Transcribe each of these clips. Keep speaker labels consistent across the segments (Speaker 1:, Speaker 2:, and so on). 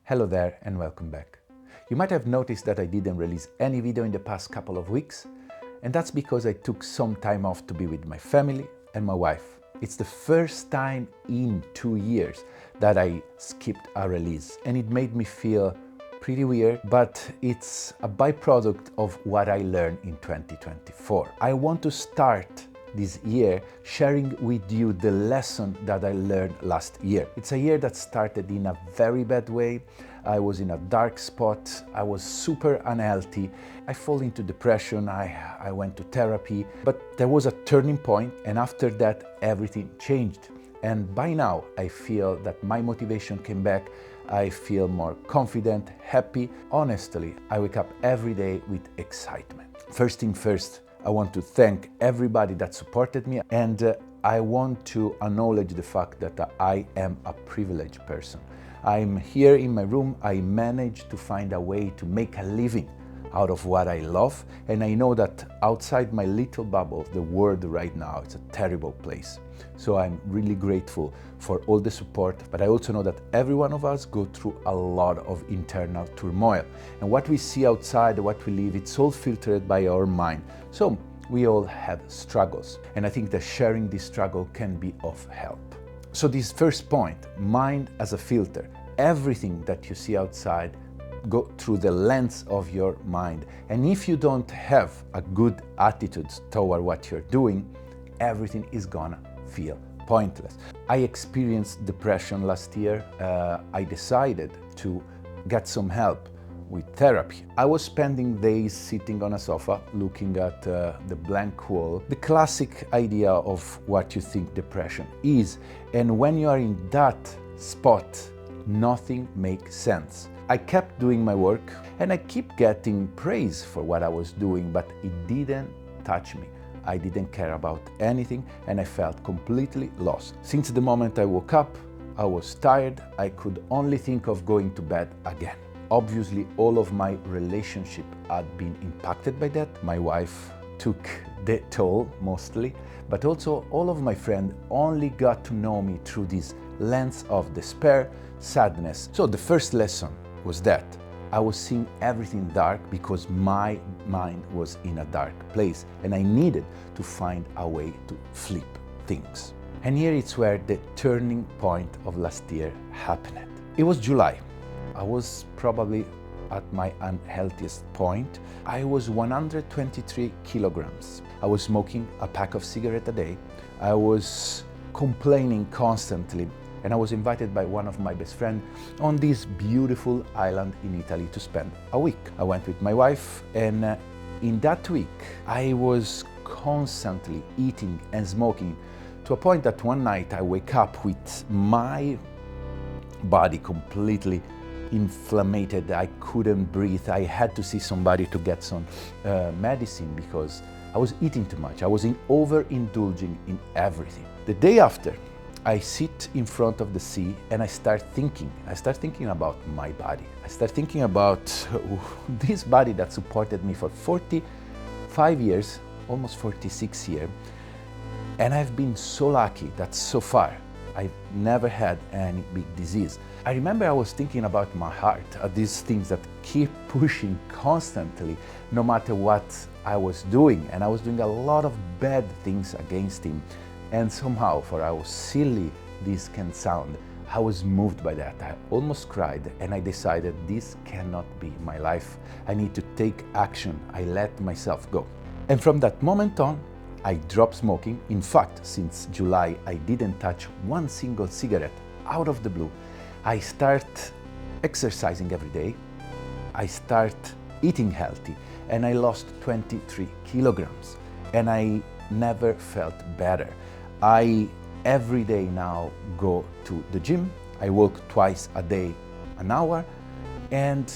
Speaker 1: Hello there and welcome back. You might have noticed that I didn't release any video in the past couple of weeks, and that's because I took some time off to be with my family and my wife. It's the first time in 2 years that I skipped a release, and it made me feel pretty weird, but it's a byproduct of what I learned in 2024. I want to start this year sharing with you the lesson that I learned last year. It's a year that started in a very bad way. I was in a dark spot. I was super unhealthy. I fall into depression. I went to therapy, but there was a turning point, and after that everything changed. And by now I feel that my motivation came back. I feel more confident, happy. Honestly, I wake up every day with excitement. First thing first, I want to thank everybody that supported me, and I want to acknowledge the fact that I am a privileged person. I'm here in my room. I managed to find a way to make a living out of what I love, and I know that outside my little bubble, the world right now, it's a terrible place. So I'm really grateful for all the support, but I also know that every one of us go through a lot of internal turmoil. And what we see outside, what we live, it's all filtered by our mind. So we all have struggles, and I think that sharing this struggle can be of help. So this first point, mind as a filter. Everything that you see outside go through the lens of your mind. And if you don't have a good attitude toward what you're doing, everything is gonna feel pointless. I experienced depression last year. I decided to get some help with therapy. I was spending days sitting on a sofa looking at the blank wall, the classic idea of what you think depression is. And when you are in that spot, nothing makes sense. I kept doing my work and I keep getting praise for what I was doing, but it didn't touch me. I didn't care about anything, and I felt completely lost. Since the moment I woke up, I was tired. I could only think of going to bed again. Obviously, all of my relationship had been impacted by that. My wife took the toll mostly, but also all of my friends only got to know me through this lens of despair, sadness. So the first lesson was that I was seeing everything dark because my mind was in a dark place, and I needed to find a way to flip things. And here it's where the turning point of last year happened. It was July. I was probably at my unhealthiest point. I was 123 kilograms. I was smoking a pack of cigarettes a day. I was complaining constantly. And I was invited by one of my best friends on this beautiful island in Italy to spend a week. I went with my wife, and in that week, I was constantly eating and smoking to a point that one night I wake up with my body completely inflamed. I couldn't breathe. I had to see somebody to get some medicine because I was eating too much. I was overindulging in everything. The day after, I sit in front of the sea and I start thinking about my body. I start thinking about this body that supported me for 45 years, almost 46 years. And I've been so lucky that so far I've never had any big disease. I remember I was thinking about my heart, these things that keep pushing constantly, no matter what I was doing. And I was doing a lot of bad things against him. And somehow, for how silly this can sound, I was moved by that. I almost cried, and I decided this cannot be my life. I need to take action. I let myself go. And from that moment on, I dropped smoking. In fact, since July, I didn't touch one single cigarette out of the blue. I start exercising every day. I start eating healthy, and I lost 23 kilograms. And I never felt better. I every day now go to the gym. I walk twice a day, an hour, and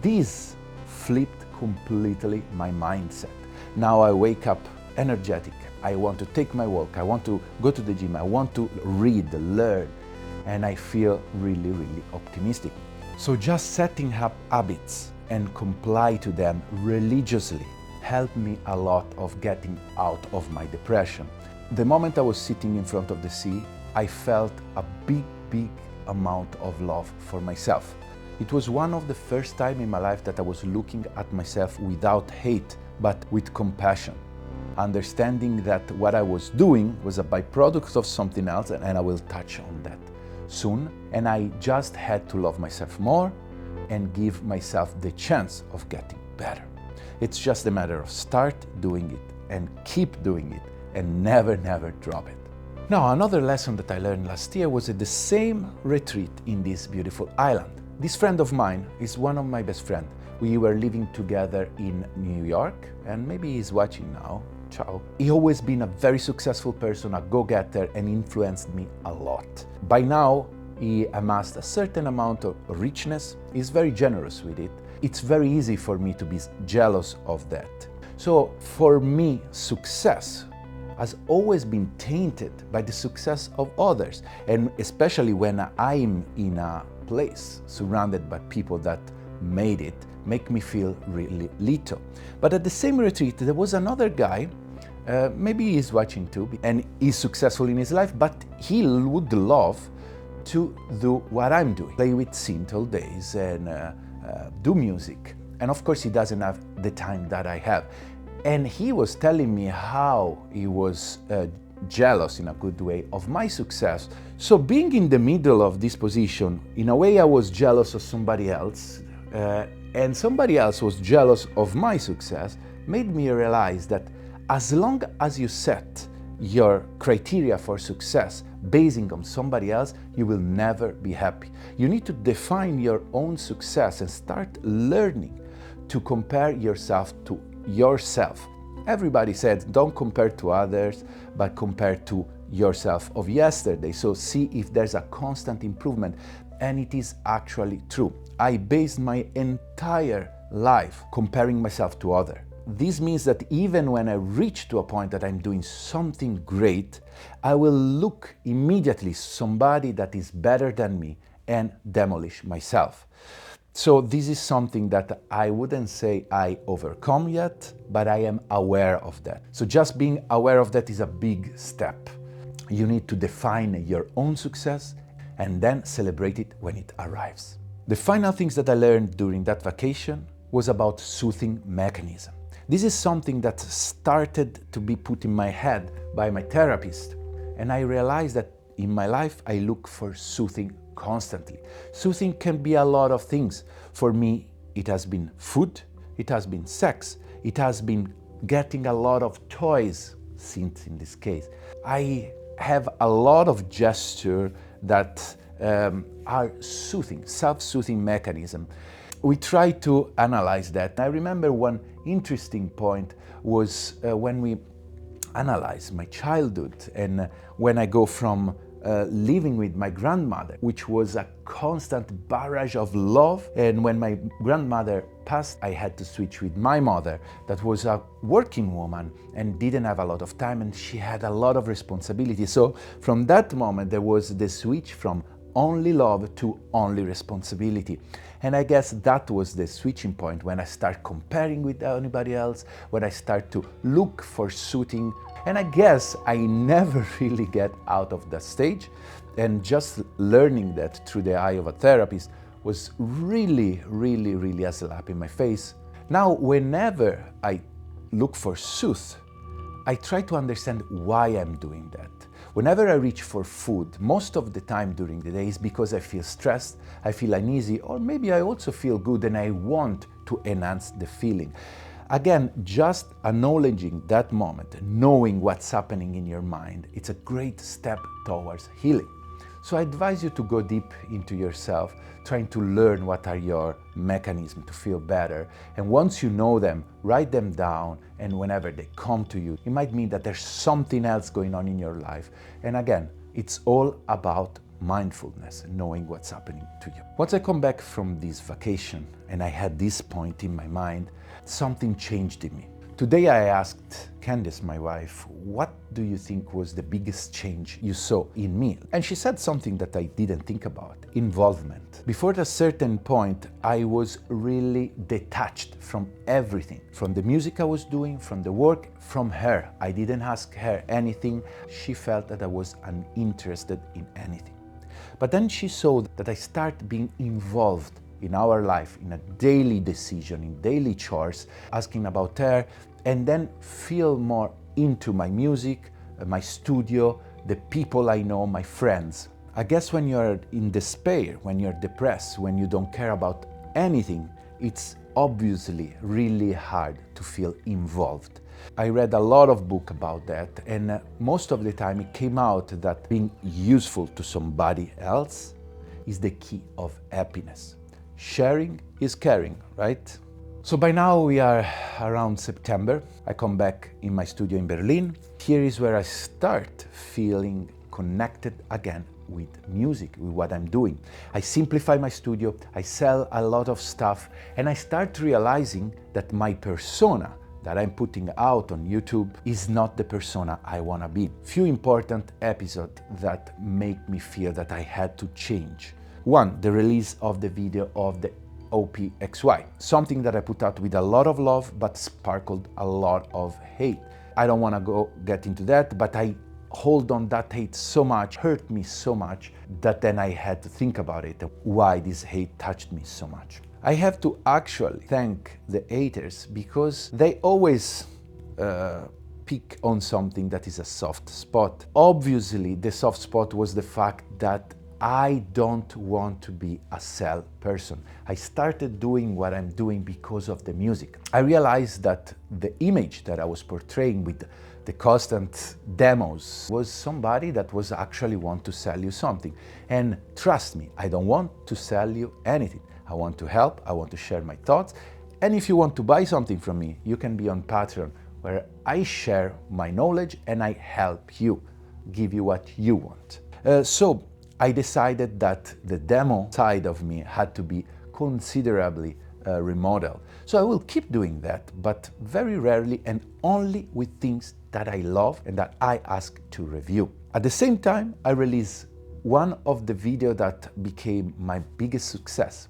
Speaker 1: this flipped completely my mindset. Now I wake up energetic. I want to take my walk. I want to go to the gym. I want to read, learn, and I feel really, really optimistic. So just setting up habits and comply to them religiously helped me a lot of getting out of my depression. The moment I was sitting in front of the sea, I felt a big amount of love for myself. It was one of the first time in my life that I was looking at myself without hate, but with compassion. Understanding that what I was doing was a byproduct of something else, and I will touch on that soon. And I just had to love myself more and give myself the chance of getting better. It's just a matter of start doing it and keep doing it and never drop it. Now, another lesson that I learned last year was at the same retreat in this beautiful island. This friend of mine is one of my best friends. We were living together in New York, and maybe he's watching now. Ciao. He always been a very successful person, a go-getter, and influenced me a lot. By now, he amassed a certain amount of richness. He's very generous with it. It's very easy for me to be jealous of that. So for me, success has always been tainted by the success of others, and especially when I'm in a place surrounded by people that made it, make me feel really little. But at the same retreat, there was another guy, maybe he's watching too, and he's successful in his life, but he would love to do what I'm doing, play with synth all days and do music. And of course, he doesn't have the time that I have. And he was telling me how he was jealous in a good way of my success. So being in the middle of this position, in a way I was jealous of somebody else, and somebody else was jealous of my success, made me realize that as long as you set your criteria for success basing on somebody else, you will never be happy. You need to define your own success and start learning to compare yourself to yourself. Everybody said, don't compare to others, but compare to yourself of yesterday. So see if there's a constant improvement. And it is actually true. I based my entire life comparing myself to others. This means that even when I reach to a point that I'm doing something great, I will look immediately somebody that is better than me and demolish myself. So this is something that I wouldn't say I overcome yet, but I am aware of that. So just being aware of that is a big step. You need to define your own success and then celebrate it when it arrives. The final things that I learned during that vacation was about soothing mechanism. This is something that started to be put in my head by my therapist. And I realized that in my life, I look for soothing constantly. Soothing can be a lot of things. For me, it has been food, it has been sex, it has been getting a lot of toys, synth in this case. I have a lot of gesture that are soothing, self-soothing mechanism. We try to analyze that. I remember one interesting point was when we analyzed my childhood and when I go from living with my grandmother, which was a constant barrage of love. And when my grandmother passed, I had to switch with my mother, that was a working woman and didn't have a lot of time, and she had a lot of responsibility. So from that moment, there was the switch from only love to only responsibility. And I guess that was the switching point when I start comparing with anybody else, when I start to look for soothing. And I guess I never really get out of that stage. And just learning that through the eye of a therapist was really a slap in my face. Now, whenever I look for soothe, I try to understand why I'm doing that. Whenever I reach for food, most of the time during the day is because I feel stressed, I feel uneasy, or maybe I also feel good and I want to enhance the feeling. Again, just acknowledging that moment, knowing what's happening in your mind, it's a great step towards healing. So I advise you to go deep into yourself, trying to learn what are your mechanisms to feel better. And once you know them, write them down, and whenever they come to you, it might mean that there's something else going on in your life. And again, it's all about mindfulness, knowing what's happening to you. Once I come back from this vacation, and I had this point in my mind, something changed in me. Today I asked Candice, my wife, what do you think was the biggest change you saw in me? And she said something that I didn't think about: involvement. Before a certain point, I was really detached from everything, from the music I was doing, from the work, from her. I didn't ask her anything. She felt that I was uninterested in anything. But then she saw that I started being involved in our life, in a daily decision, in daily chores, asking about her, and then feel more into my music, my studio, the people I know, my friends. I guess when you're in despair, when you're depressed, when you don't care about anything, it's obviously really hard to feel involved. I read a lot of books about that, and most of the time it came out that being useful to somebody else is the key of happiness. Sharing is caring, right? So by now we are around September. I come back in my studio in Berlin. Here is where I start feeling connected again with music, with what I'm doing. I simplify my studio, I sell a lot of stuff, and I start realizing that my persona that I'm putting out on YouTube is not the persona I want to be. Few important episodes that make me feel that I had to change. One, the release of the video of the OXI, something that I put out with a lot of love but sparkled a lot of hate. I don't want to get into that, but I hold on that hate so much, hurt me so much, that then I had to think about it, why this hate touched me so much. I have to actually thank the haters because they always pick on something that is a soft spot. Obviously, the soft spot was the fact that I don't want to be a sell person. I started doing what I'm doing because of the music. I realized that the image that I was portraying with the constant demos was somebody that was actually want to sell you something. And trust me, I don't want to sell you anything. I want to help, I want to share my thoughts. And if you want to buy something from me, you can be on Patreon, where I share my knowledge and I help you, give you what you want. So I decided that the demo side of me had to be considerably remodeled. So I will keep doing that, but very rarely and only with things that I love and that I ask to review. At the same time, I release one of the videos that became my biggest success.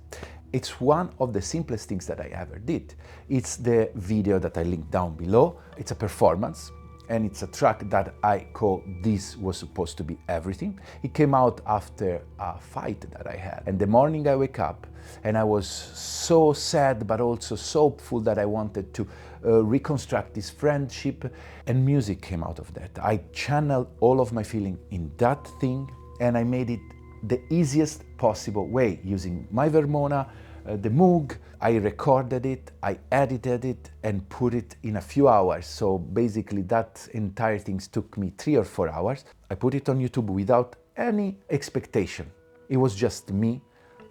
Speaker 1: It's one of the simplest things that I ever did. It's the video that I linked down below. It's a performance, and it's a track that I call This Was Supposed to Be Everything. It came out after a fight that I had. And the morning I wake up, and I was so sad, but also so hopeful that I wanted to reconstruct this friendship, and music came out of that. I channeled all of my feeling in that thing, and I made it the easiest possible way using my Vermona, the Moog. I recorded it, I edited it, and put it in a few hours. So basically that entire thing took me 3 or 4 hours. I put it on YouTube without any expectation. It was just me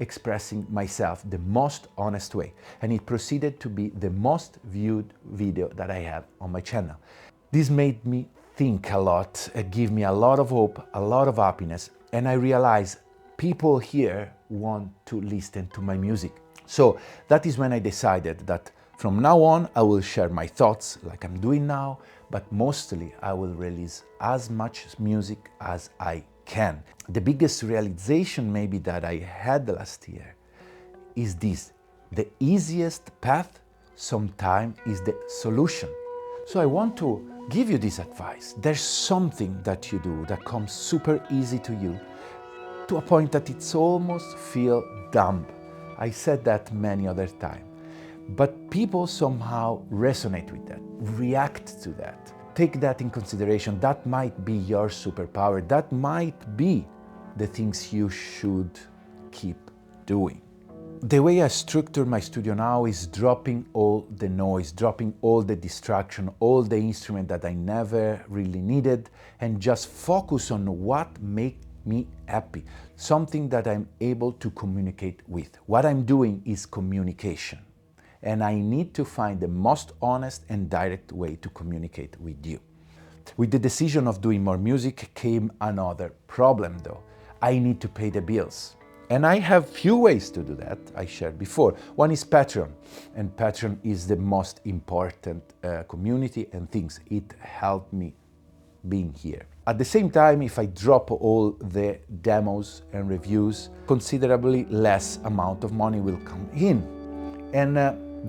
Speaker 1: expressing myself the most honest way. And it proceeded to be the most viewed video that I have on my channel. This made me think a lot, give me a lot of hope, a lot of happiness, and I realized people here want to listen to my music. So that is when I decided that from now on I will share my thoughts like I'm doing now, but mostly I will release as much music as I can. The biggest realization maybe that I had last year is this: the easiest path sometimes is the solution. So I want to give you this advice. There's something that you do that comes super easy to you, to a point that it's almost feel dumb. I said that many other times. But people somehow resonate with that, react to that. Take that in consideration. That might be your superpower. That might be the things you should keep doing. The way I structure my studio now is dropping all the noise, dropping all the distraction, all the instrument that I never really needed, and just focus on what makes me happy, something that I'm able to communicate with. What I'm doing is communication, and I need to find the most honest and direct way to communicate with you. With the decision of doing more music came another problem though. I need to pay the bills. And I have few ways to do that, I shared before. One is Patreon, and Patreon is the most important community and things. It helped me being here. At the same time, if I drop all the demos and reviews, considerably less amount of money will come in. And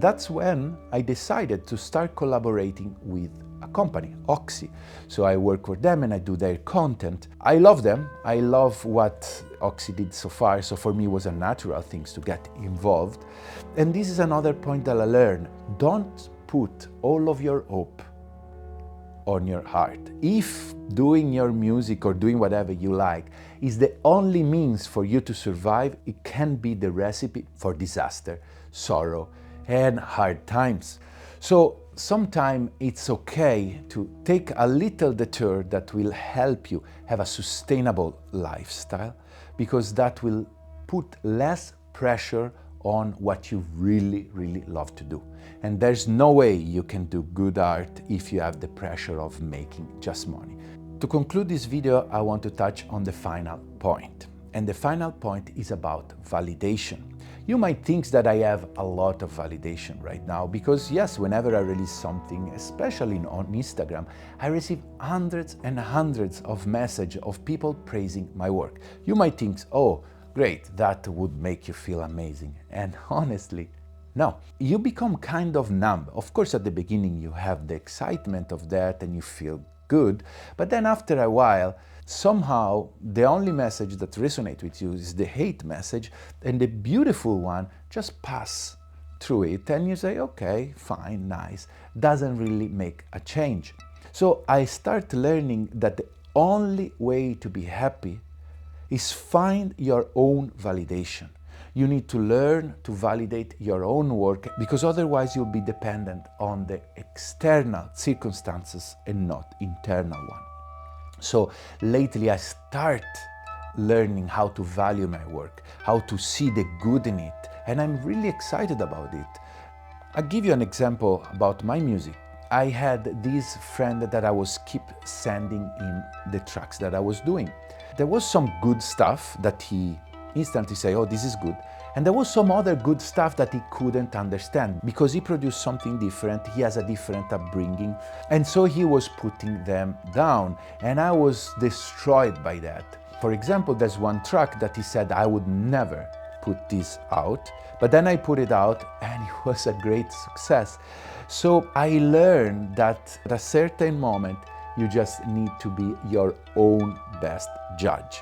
Speaker 1: that's when I decided to start collaborating with a company, OXI. So I work with them and I do their content. I love them. I love what OXI did so far, so for me it was a natural thing to get involved. And this is another point that I learned. Don't put all of your hope on your heart. If doing your music or doing whatever you like is the only means for you to survive, it can be the recipe for disaster, sorrow, and hard times. So sometimes it's okay to take a little detour that will help you have a sustainable lifestyle, because that will put less pressure on what you really, really love to do. And there's no way you can do good art if you have the pressure of making just money. To conclude this video, I want to touch on the final point. And the final point is about validation. You might think that I have a lot of validation right now because yes, whenever I release something, especially on Instagram, I receive hundreds and hundreds of messages of people praising my work. You might think, oh, great, that would make you feel amazing. And honestly, no. You become kind of numb. Of course, at the beginning you have the excitement of that and you feel good, but then after a while, somehow the only message that resonates with you is the hate message, and the beautiful one just pass through it and you say, okay, fine, nice. Doesn't really make a change. So I start learning that the only way to be happy is find your own validation. You need to learn to validate your own work, because otherwise you'll be dependent on the external circumstances and not internal one. So lately I start learning how to value my work, how to see the good in it, and I'm really excited about it. I'll give you an example about my music. I had this friend that I was keep sending him the tracks that I was doing. There was some good stuff that he instantly say, oh, this is good. And there was some other good stuff that he couldn't understand because he produced something different, he has a different upbringing. And so he was putting them down and I was destroyed by that. For example, there's one track that he said, I would never put this out, but then I put it out and it was a great success. So I learned that at a certain moment, you just need to be your own best judge.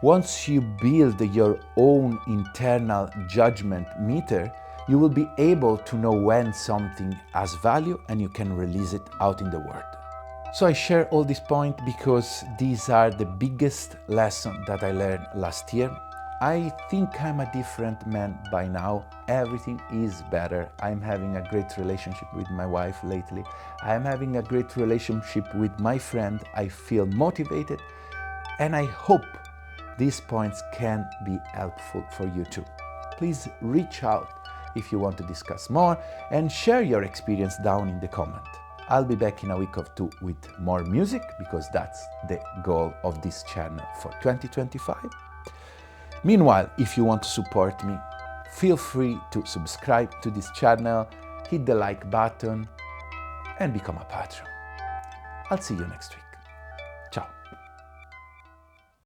Speaker 1: Once you build your own internal judgment meter, you will be able to know when something has value and you can release it out in the world. So I share all these points because these are the biggest lessons that I learned last year. I think I'm a different man by now. Everything is better. I'm having a great relationship with my wife lately. I'm having a great relationship with my friend. I feel motivated and I hope these points can be helpful for you too. Please reach out if you want to discuss more and share your experience down in the comment. I'll be back in a week or two with more music because that's the goal of this channel for 2025. Meanwhile, if you want to support me, feel free to subscribe to this channel, hit the like button and become a patron. I'll see you next week.